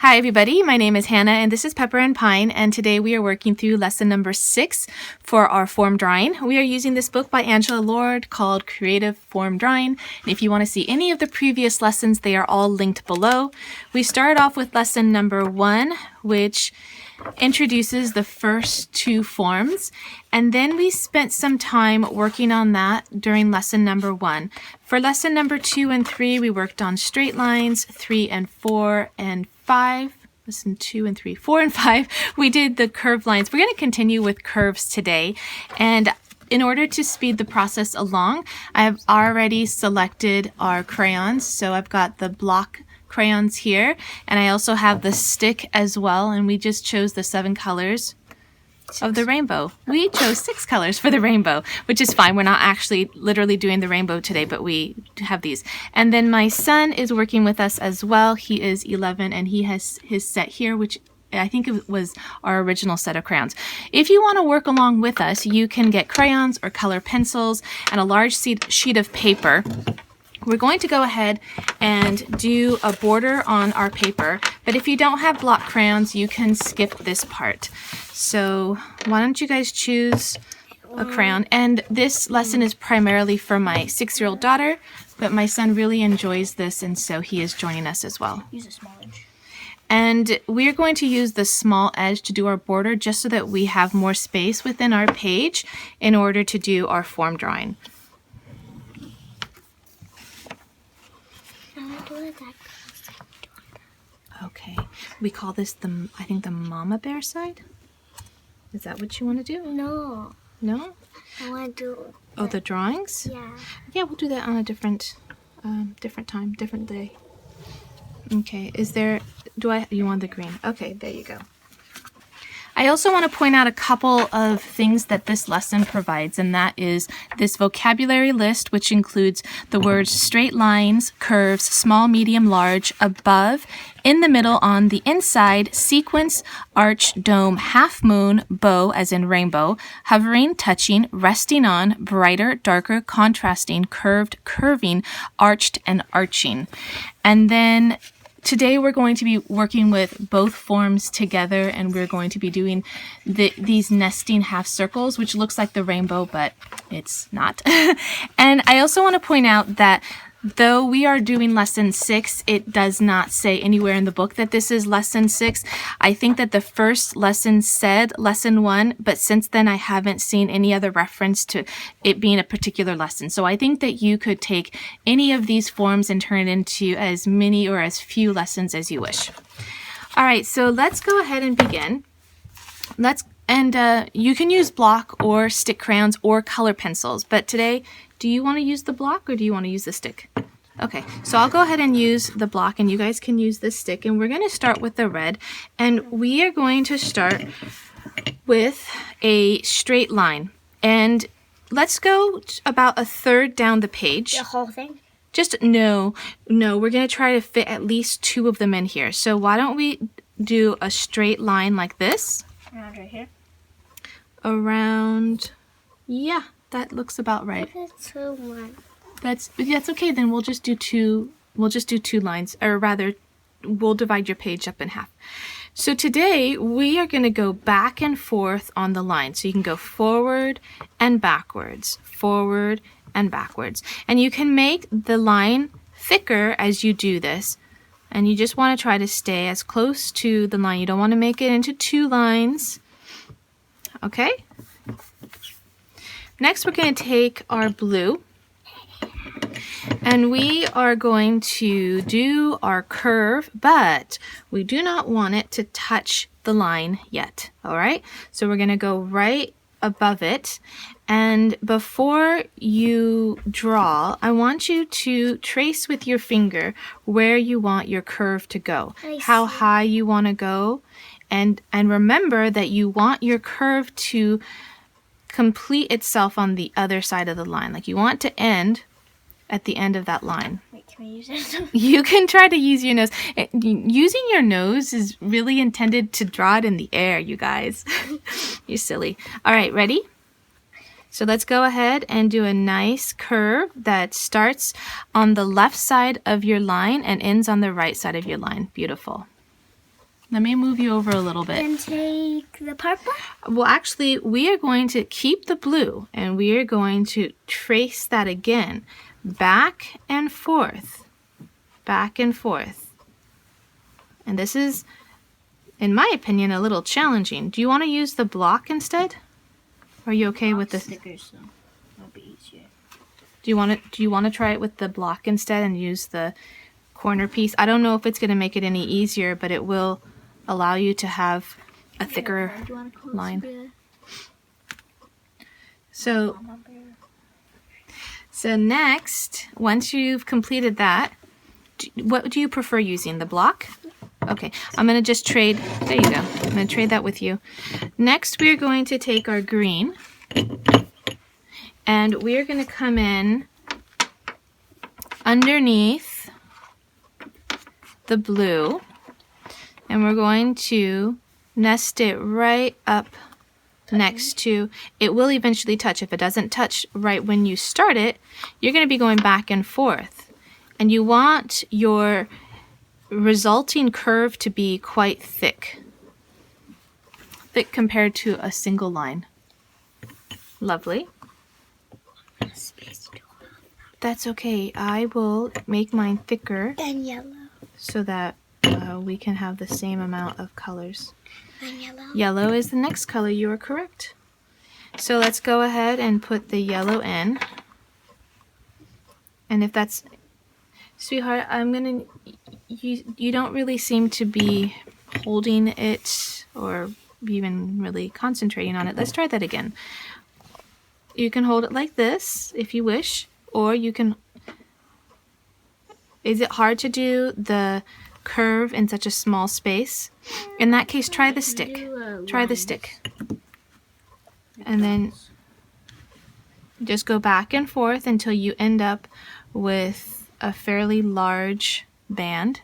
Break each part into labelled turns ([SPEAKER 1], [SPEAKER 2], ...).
[SPEAKER 1] Hi everybody, my name is Hannah and this is Pepper and Pine, and today we are working through lesson number 6 for our form drawing. We are using this book by Angela Lord called Creative Form Drawing, and if you want to see any of the previous lessons, they are all linked below. We started off with lesson number 1, which introduces the first 2 forms, and then we spent some time working on that during lesson number 1. For lesson number 2 and 3, we worked on straight lines. 3 and 4 and 5, lesson 2 and 3, 4 and 5, we did the curved lines. We're going to continue with curves today, and in order to speed the process along, I have already selected our crayons. So I've got the block crayons here, and I also have the stick as well, and we just chose the 7 colors of the rainbow. We chose 6 colors for the rainbow, which is fine. We're not actually literally doing the rainbow today, but we have these. And then my son is working with us as well. He is 11 and he has his set here, which I think it was our original set of crayons. If you want to work along with us, you can get crayons or color pencils and a large sheet of paper. We're going to go ahead and do a border on our paper, but if you don't have block crayons, you can skip this part. So why don't you guys choose a crayon? And this lesson is primarily for my 6-year-old daughter, but my son really enjoys this, and so he is joining us as well.
[SPEAKER 2] Use a small edge.
[SPEAKER 1] And we're going to use the small edge to do our border just so that we have more space within our page in order to do our form drawing. Okay, we call this I think the mama bear side. Is that what you want to do?
[SPEAKER 2] No.
[SPEAKER 1] No?
[SPEAKER 2] I want to do...
[SPEAKER 1] Oh, the drawings?
[SPEAKER 2] Yeah.
[SPEAKER 1] Yeah, we'll do that on a different time, different day. Okay, you want the green? Okay, there you go. I also want to point out a couple of things that this lesson provides, and that is this vocabulary list, which includes the words straight lines, curves, small, medium, large, above, in the middle, on the inside, sequence, arch, dome, half moon, bow, as in rainbow, hovering, touching, resting on, brighter, darker, contrasting, curved, curving, arched, and arching. And then today we're going to be working with both forms together, and we're going to be doing these nesting half circles, which looks like the rainbow, but it's not. And I also want to point out that though we are doing lesson 6, it does not say anywhere in the book that this is lesson 6. I think that the first lesson said lesson 1, but since then I haven't seen any other reference to it being a particular lesson. So I think that you could take any of these forms and turn it into as many or as few lessons as you wish. All right, so let's go ahead and begin. You can use block or stick crayons or color pencils, but today, do you want to use the block or do you want to use the stick? Okay, so I'll go ahead and use the block and you guys can use the stick, and we're going to start with the red, and we are going to start with a straight line, and let's go about 1/3 down the page.
[SPEAKER 2] The whole thing?
[SPEAKER 1] No, we're going to try to fit at least 2 of them in here. So why don't we do a straight line like this?
[SPEAKER 2] Around right here?
[SPEAKER 1] Around, yeah, that looks about right.
[SPEAKER 2] That's so one.
[SPEAKER 1] That's okay. Then we'll just do 2. We'll just do 2 lines, or rather, we'll divide your page up in half. So today we are going to go back and forth on the line. So you can go forward and backwards, forward and backwards, and you can make the line thicker as you do this. And you just want to try to stay as close to the line. You don't want to make it into 2 lines. Okay? Next, we're going to take our blue, and we are going to do our curve, but we do not want it to touch the line yet. All right? So we're going to go right above it. And before you draw, I want you to trace with your finger where you want your curve to go, how high you want to go, and remember that you want your curve to complete itself on the other side of the line. Like you want to end at the end of that line.
[SPEAKER 2] Wait, can I use it?
[SPEAKER 1] You can try to use your nose. Using your nose is really intended to draw it in the air, you guys. You're silly. All right, ready? So let's go ahead and do a nice curve that starts on the left side of your line and ends on the right side of your line. Beautiful. Let me move you over a little bit.
[SPEAKER 2] And take the purple?
[SPEAKER 1] Well, actually, we are going to keep the blue and we are going to trace that again. Back and forth. Back and forth. And this is, in my opinion, a little challenging. Do you want to use the block instead? Are you okay with this?
[SPEAKER 2] Stickers, so that'll be easier.
[SPEAKER 1] Do you want to try it with the block instead and use the corner piece? I don't know if it's going to make it any easier, but it will allow you to have a thicker line. So next, once you've completed that, what do you prefer using? The block? Okay, I'm going to just trade, there you go, I'm going to trade that with you. Next, we're going to take our green, and we're going to come in underneath the blue, and we're going to nest it right up next to, it will eventually touch. If it doesn't touch right when you start it, you're going to be going back and forth. And you want your resulting curve to be quite thick. Thick compared to a single line. Lovely. That's okay. I will make mine thicker.
[SPEAKER 2] And yellow.
[SPEAKER 1] So that we can have the same amount of colors.
[SPEAKER 2] And yellow.
[SPEAKER 1] Yellow is the next color. You are correct. So let's go ahead and put the yellow in. And if that's, sweetheart, I'm gonna, you don't really seem to be holding it or even really concentrating on it. Let's try that again. You can hold it like this if you wish, or you can, is it hard to do the curve in such a small space? In that case, try the stick. Try the stick. And then just go back and forth until you end up with a fairly large band.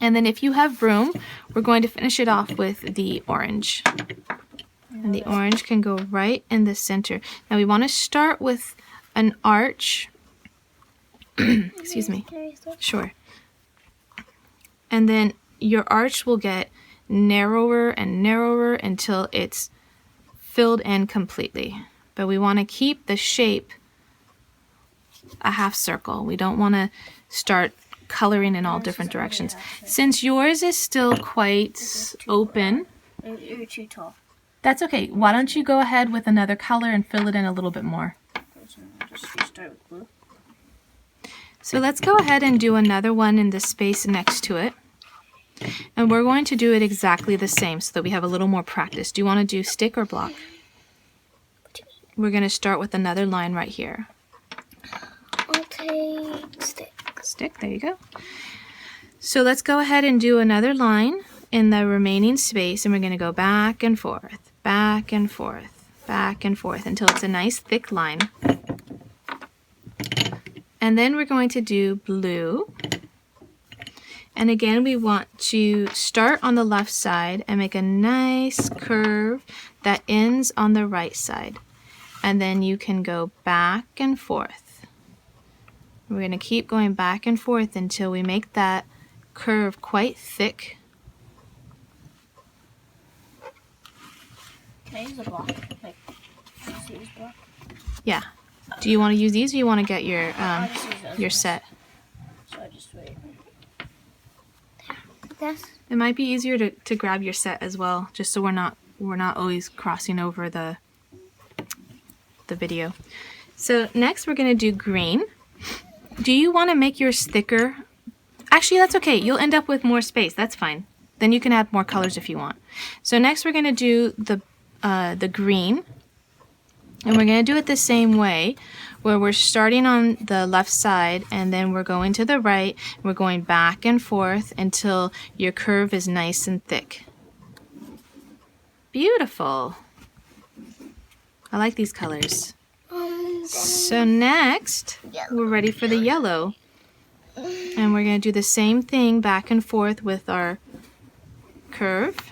[SPEAKER 1] And then if you have room, we're going to finish it off with the orange. And the orange can go right in the center. Now we want to start with an arch. Excuse me. Sure. And then your arch will get narrower and narrower until it's filled in completely. But we want to keep the shape a half circle. We don't want to start coloring in all different directions. Since yours is still quite open,
[SPEAKER 2] You're too tall.
[SPEAKER 1] that's okay. Why don't you go ahead with another color and fill it in a little bit more.
[SPEAKER 2] Just start with blue.
[SPEAKER 1] So let's go ahead and do another one in the space next to it. And we're going to do it exactly the same so that we have a little more practice. Do you want to do stick or block? We're going to start with another line right here.
[SPEAKER 2] I'll take stick.
[SPEAKER 1] Stick, there you go. So let's go ahead and do another line in the remaining space, and we're going to go back and forth, back and forth, back and forth until it's a nice thick line. And then we're going to do blue. And again, we want to start on the left side and make a nice curve that ends on the right side. And then you can go back and forth. We're going to keep going back and forth until we make that curve quite thick.
[SPEAKER 2] Can I use a block? Like, can I use block?
[SPEAKER 1] Yeah. Do you want to use these or you want to get your set?
[SPEAKER 2] So I just wait. This?
[SPEAKER 1] It might be easier to grab your set as well, just so we're not always crossing over the video. So next we're going to do green. Do you want to make yours thicker? Actually, that's okay. You'll end up with more space. That's fine. Then you can add more colors if you want. So next we're going to do the green. And we're going to do it the same way, where we're starting on the left side and then we're going to the right. We're going back and forth until your curve is nice and thick. Beautiful. I like these colors. So next, we're ready for the yellow. And we're going to do the same thing back and forth with our curve.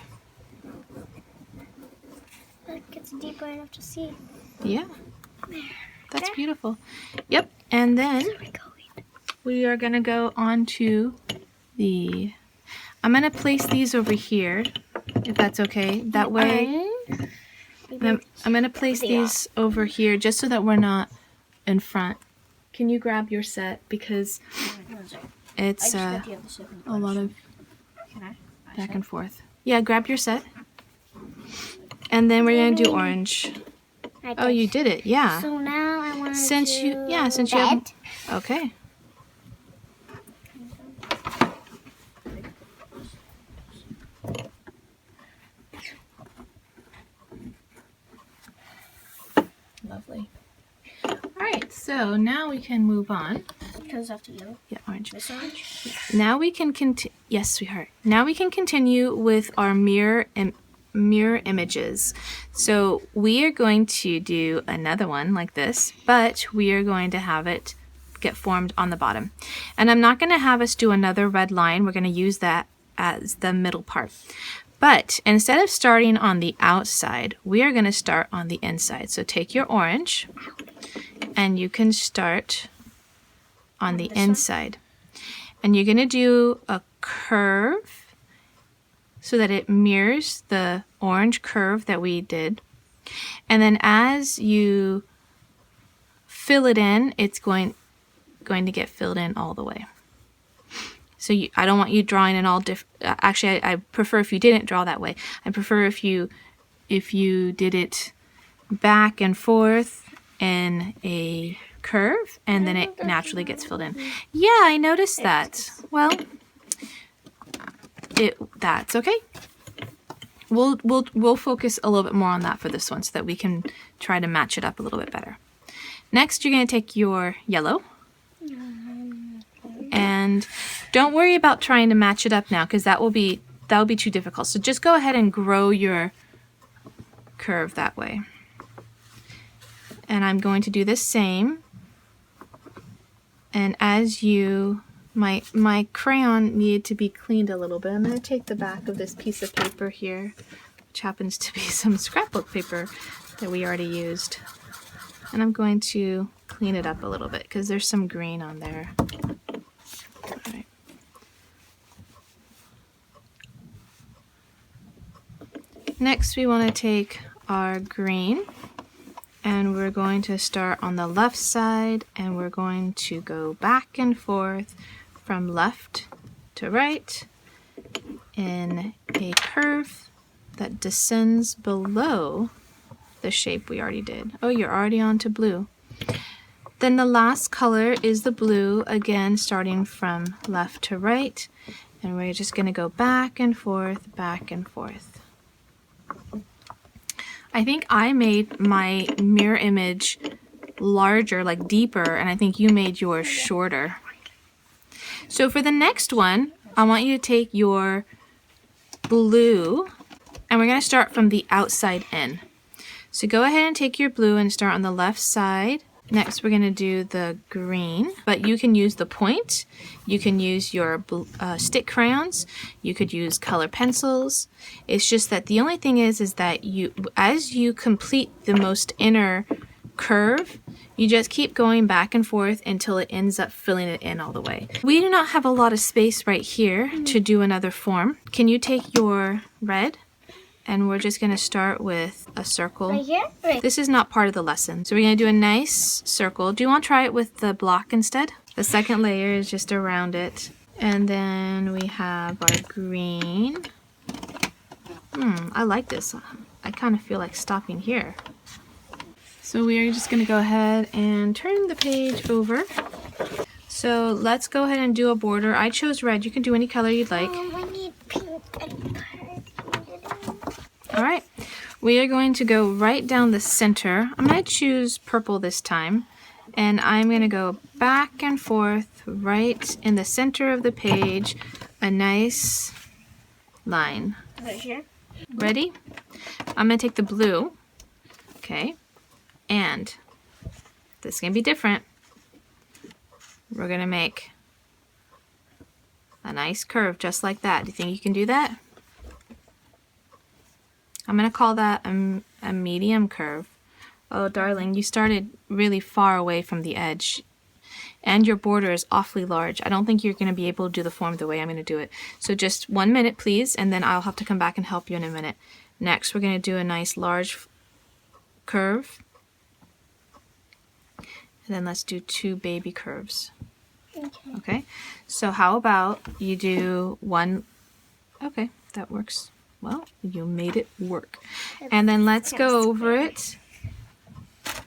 [SPEAKER 2] That gets deeper enough to see.
[SPEAKER 1] Yeah, that's beautiful. Yep, and then we are going to go on to the, I'm going to place these over here, if that's okay. That way, I'm going to place these over here just so that we're not in front. Can you grab your set? Because it's a lot of back and forth. Yeah, grab your set. And then we're going to do orange. Oh, you did it. Yeah.
[SPEAKER 2] So now I want to
[SPEAKER 1] Since you have... Okay. Lovely. All right, so now we can move on.
[SPEAKER 2] Goes after yellow.
[SPEAKER 1] Yeah, orange.
[SPEAKER 2] This orange?
[SPEAKER 1] Now we can continue. Yes, sweetheart. Now we can continue with our mirror images. So we are going to do another one like this, but we are going to have it get formed on the bottom. And I'm not going to have us do another red line. We're going to use that as the middle part. But instead of starting on the outside, we are going to start on the inside. So take your orange and you can start on the inside. And you're going to do a curve so that it mirrors the orange curve that we did. And then as you fill it in, it's going to get filled in all the way. So I don't want you drawing in all different. Actually, I prefer if you didn't draw that way. I prefer if you did it back and forth in a curve, and then it naturally gets filled in. Yeah, I noticed that. Well, that's okay. We'll focus a little bit more on that for this one so that we can try to match it up a little bit better. Next, you're going to take your yellow. And don't worry about trying to match it up now, because that will be too difficult. So just go ahead and grow your curve that way. And I'm going to do the same. And as my crayon needed to be cleaned a little bit. I'm going to take the back of this piece of paper here, which happens to be some scrapbook paper that we already used. And I'm going to clean it up a little bit because there's some green on there. All right. Next, we want to take our green, and we're going to start on the left side, and we're going to go back and forth from left to right in a curve that descends below the shape we already did. Oh, you're already on to blue. Then the last color is the blue, again starting from left to right, and we're just going to go back and forth, back and forth. I think I made my mirror image larger, like deeper, and I think you made yours shorter. So for the next one, I want you to take your blue, and we're going to start from the outside in. So go ahead and take your blue and start on the left side. Next, we're going to do the green, but you can use the point, you can use your stick crayons, you could use color pencils. It's just that the only thing is that as you complete the most inner curve, you just keep going back and forth until it ends up filling it in all the way. We do not have a lot of space right here to do another form. Can you take your red? And we're just going to start with a circle.
[SPEAKER 2] Right here? Right.
[SPEAKER 1] This is not part of the lesson. So we're going to do a nice circle. Do you want to try it with the block instead? The second layer is just around it. And then we have our green. I like this. I kind of feel like stopping here. So we are just going to go ahead and turn the page over. So let's go ahead and do a border. I chose red. You can do any color you'd like.
[SPEAKER 2] I need pink and purple.
[SPEAKER 1] All right, we are going to go right down the center. I'm going to choose purple this time, and I'm going to go back and forth right in the center of the page, a nice line.
[SPEAKER 2] Right here?
[SPEAKER 1] Ready? I'm going to take the blue, okay, and this is going to be different. We're going to make a nice curve just like that. Do you think you can do that? I'm going to call that a medium curve. Oh, darling, you started really far away from the edge. and your border is awfully large. I don't think you're going to be able to do the form the way I'm going to do it. So just 1 minute, please, and then I'll have to come back and help you in a minute. Next, we're going to do a nice large curve. And then let's do 2 baby curves. Okay, so how about you do one? Okay, that works. Well, you made it work. And then let's go over it.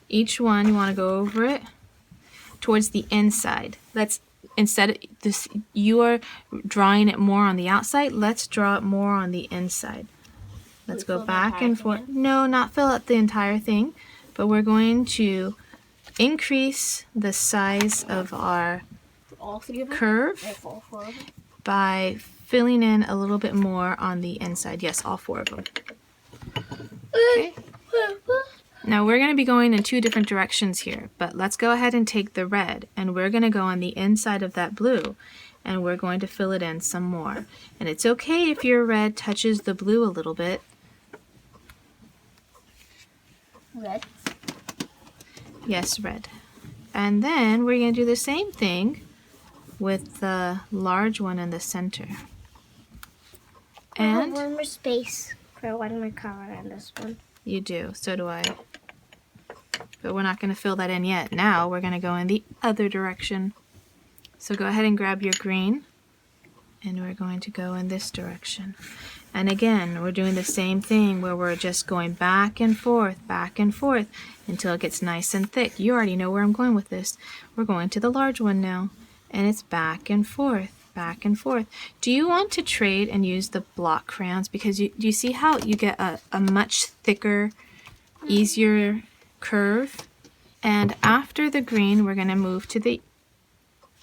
[SPEAKER 1] Each one, you want to go over it towards the inside. Let's, instead of this, you are drawing it more on the outside. Let's draw it more on the inside. Let's go back and forth. No, not fill out the entire thing, but we're going to increase the size of our curve by filling in a little bit more on the inside. Yes, all 4 of them. Okay. Now we're going to be going in 2 different directions here, but let's go ahead and take the red, and we're going to go on the inside of that blue, and we're going to fill it in some more. And it's okay if your red touches the blue a little bit.
[SPEAKER 2] Red?
[SPEAKER 1] Yes, red. And then we're going to do the same thing with the large one in the center.
[SPEAKER 2] I
[SPEAKER 1] And
[SPEAKER 2] have one more space for one more color on this one.
[SPEAKER 1] you do, so do I. But we're not going to fill that in yet. Now we're going to go in the other direction. So go ahead and grab your green, and we're going to go in this direction. And again, we're doing the same thing where we're just going back and forth until it gets nice and thick. You already know where I'm going with this. We're going to the large one now, and it's back and forth. Back and forth. Do you want to trade and use the block crayons? Because do you see how you get a much thicker, easier curve? And after the green, we're going to move to the...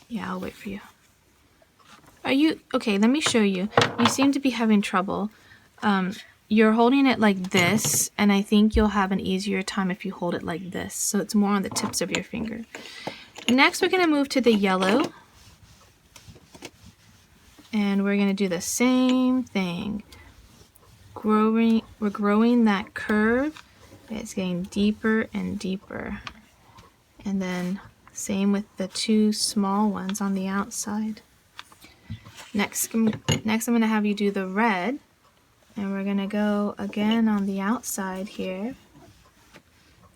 [SPEAKER 1] Yeah, I'll wait for you. Are you... Okay, let me show you. You seem to be having trouble. You're holding it like this, and I think you'll have an easier time if you hold it like this. So it's more on the tips of your finger. Next, we're going to move to the yellow. And we're going to do the same thing. We're growing that curve. It's getting deeper and deeper. And then same with the 2 small ones on the outside. Next I'm going to have you do the red. And we're going to go again on the outside here.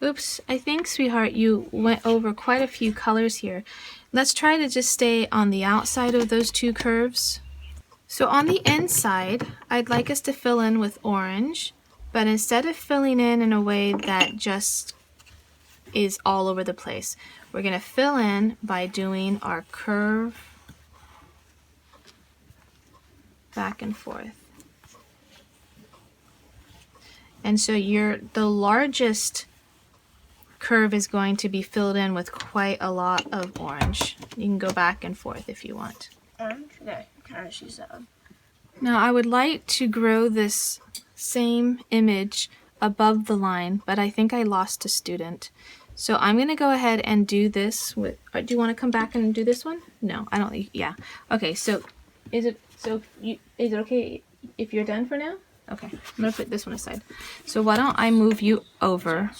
[SPEAKER 1] Oops, I think, sweetheart, you went over quite a few colors here. Let's try to just stay on the outside of those 2 curves. So on the inside, I'd like us to fill in with orange, but instead of filling in a way that just is all over the place, we're going to fill in by doing our curve back and forth. And so the largest curve is going to be filled in with quite a lot of orange. You can go back and forth if you want.
[SPEAKER 2] Orange? Okay, kind of choose that one.
[SPEAKER 1] Now I would like to grow this same image above the line, but I think I lost a student. So I'm going to go ahead and do this with... Do you want to come back and do this one? No, I don't... Yeah. Okay, so is it okay if you're done for now? Okay, I'm going to put this one aside. So why don't I move you over,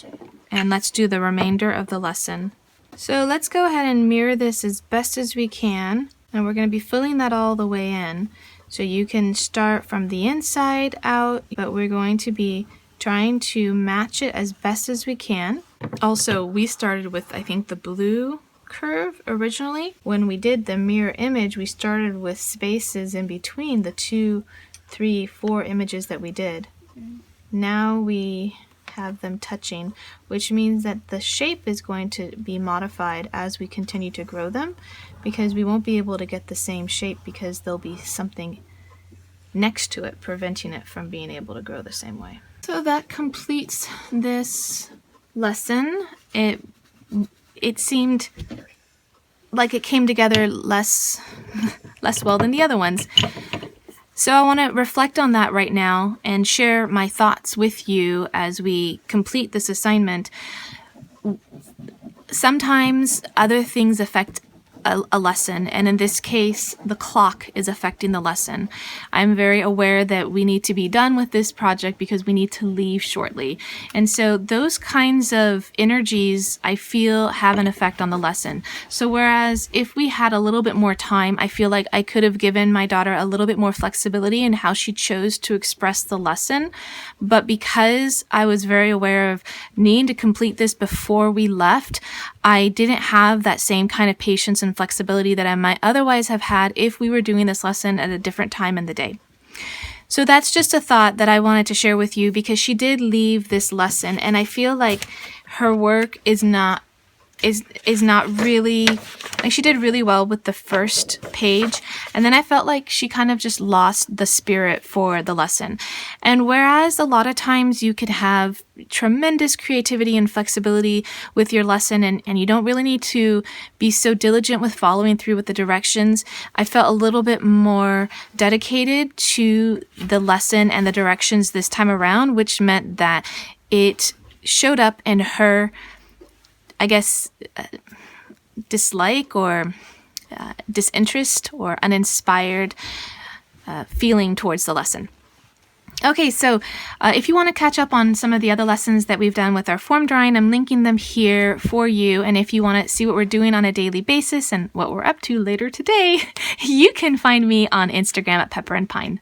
[SPEAKER 1] and let's do the remainder of the lesson. So let's go ahead and mirror this as best as we can, and we're going to be filling that all the way in. So you can start from the inside out, but we're going to be trying to match it as best as we can. Also, we started with, I think, the blue curve originally. When we did the mirror image, we started with spaces in between the 2, 3, 4 images that we did. Now we have them touching, which means that the shape is going to be modified as we continue to grow them, because we won't be able to get the same shape because there'll be something next to it preventing it from being able to grow the same way. So that completes this lesson. It seemed like it came together less well than the other ones. So I want to reflect on that right now and share my thoughts with you as we complete this assignment. Sometimes other things affect a lesson, and in this case, the clock is affecting the lesson. I'm very aware that we need to be done with this project because we need to leave shortly. And so those kinds of energies, I feel, have an effect on the lesson. So whereas if we had a little bit more time, I feel like I could have given my daughter a little bit more flexibility in how she chose to express the lesson. But because I was very aware of needing to complete this before we left, I didn't have that same kind of patience and flexibility that I might otherwise have had if we were doing this lesson at a different time in the day. So that's just a thought that I wanted to share with you because she did leave this lesson, and I feel like her work is not really, like, she did really well with the first page, and then I felt like she kind of just lost the spirit for the lesson. And whereas a lot of times you could have tremendous creativity and flexibility with your lesson, and you don't really need to be so diligent with following through with the directions, I felt a little bit more dedicated to the lesson and the directions this time around, which meant that it showed up in her, I guess, dislike or disinterest or uninspired feeling towards the lesson. Okay, so if you want to catch up on some of the other lessons that we've done with our form drawing, I'm linking them here for you. And if you want to see what we're doing on a daily basis and what we're up to later today, you can find me on Instagram at Pepper and Pine.